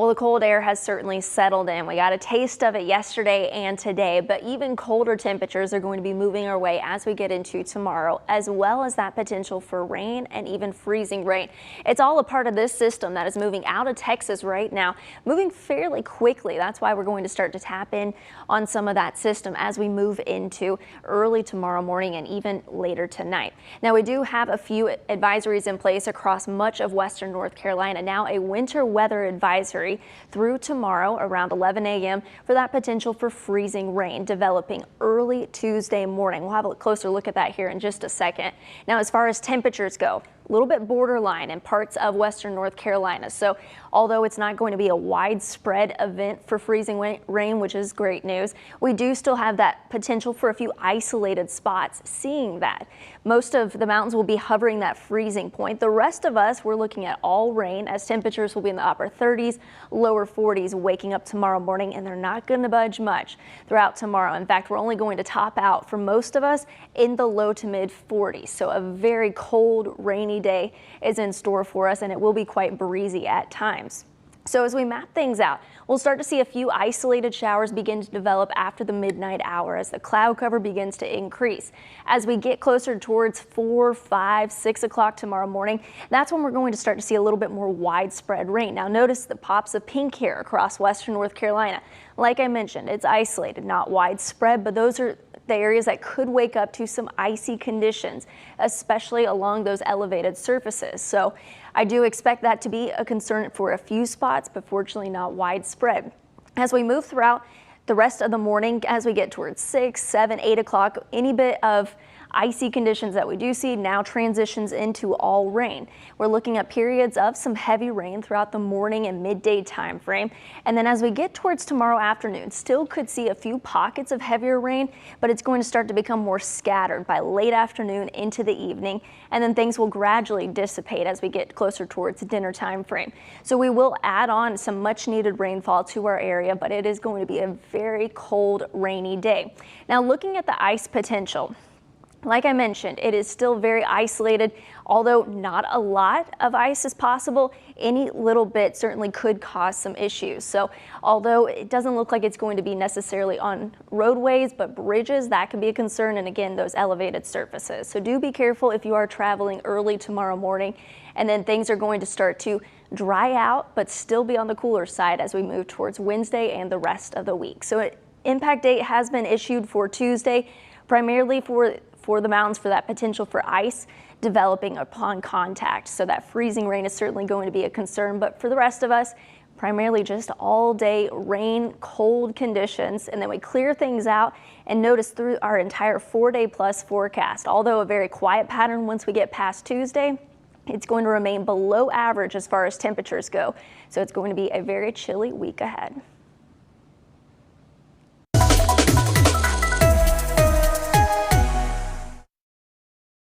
Well, the cold air has certainly settled in. We got a taste of it yesterday and today, but even colder temperatures are going to be moving our way as we get into tomorrow, as well as that potential for rain and even freezing rain. It's all a part of this system that is moving out of Texas right now, moving fairly quickly. That's why we're going to start to tap in on some of that system as we move into early tomorrow morning and even later tonight. Now, we do have a few advisories in place across much of western North Carolina. Now, a winter weather advisory through tomorrow around 11 a.m. for that potential for freezing rain developing early Tuesday morning. We'll have a closer look at that here in just a second. Now, as far as temperatures go, a little bit borderline in parts of western North Carolina. So although it's not going to be a widespread event for freezing rain, which is great news, we do still have that potential for a few isolated spots seeing that. Most of the mountains will be hovering that freezing point. The rest of us, we're looking at all rain as temperatures will be in the upper 30s, lower 40s waking up tomorrow morning, and they're not going to budge much throughout tomorrow. In fact, we're only going to top out for most of us in the low to mid 40s. So a very cold, rainy day is in store for us, and it will be quite breezy at times. So as we map things out, we'll start to see a few isolated showers begin to develop after the midnight hour as the cloud cover begins to increase. As we get closer towards 4, 5, 6 o'clock tomorrow morning, that's when we're going to start to see a little bit more widespread rain. Now notice the pops of pink here across western North Carolina. Like I mentioned, it's isolated, not widespread, but those are the areas that could wake up to some icy conditions, especially along those elevated surfaces. So I do expect that to be a concern for a few spots, but fortunately not widespread. As we move throughout the rest of the morning, as we get towards 6, 7, 8 o'clock, any bit of icy conditions that we do see now transitions into all rain. We're looking at periods of some heavy rain throughout the morning and midday time frame. And then as we get towards tomorrow afternoon, still could see a few pockets of heavier rain, but it's going to start to become more scattered by late afternoon into the evening. And then things will gradually dissipate as we get closer towards dinner time frame. So we will add on some much needed rainfall to our area, but it is going to be a very cold, rainy day. Now looking at the ice potential, like I mentioned, it is still very isolated. Although not a lot of ice is possible, any little bit certainly could cause some issues. So although it doesn't look like it's going to be necessarily on roadways, but bridges, that can be a concern. And again, those elevated surfaces. So do be careful if you are traveling early tomorrow morning. And then things are going to start to dry out, but still be on the cooler side as we move towards Wednesday and the rest of the week. So an impact date has been issued for Tuesday, primarily for the mountains for that potential for ice developing upon contact. So that freezing rain is certainly going to be a concern, but for the rest of us, primarily just all day rain, cold conditions, and then we clear things out and notice through our entire 4-day plus forecast. Although a very quiet pattern once we get past Tuesday, it's going to remain below average as far as temperatures go. So it's going to be a very chilly week ahead.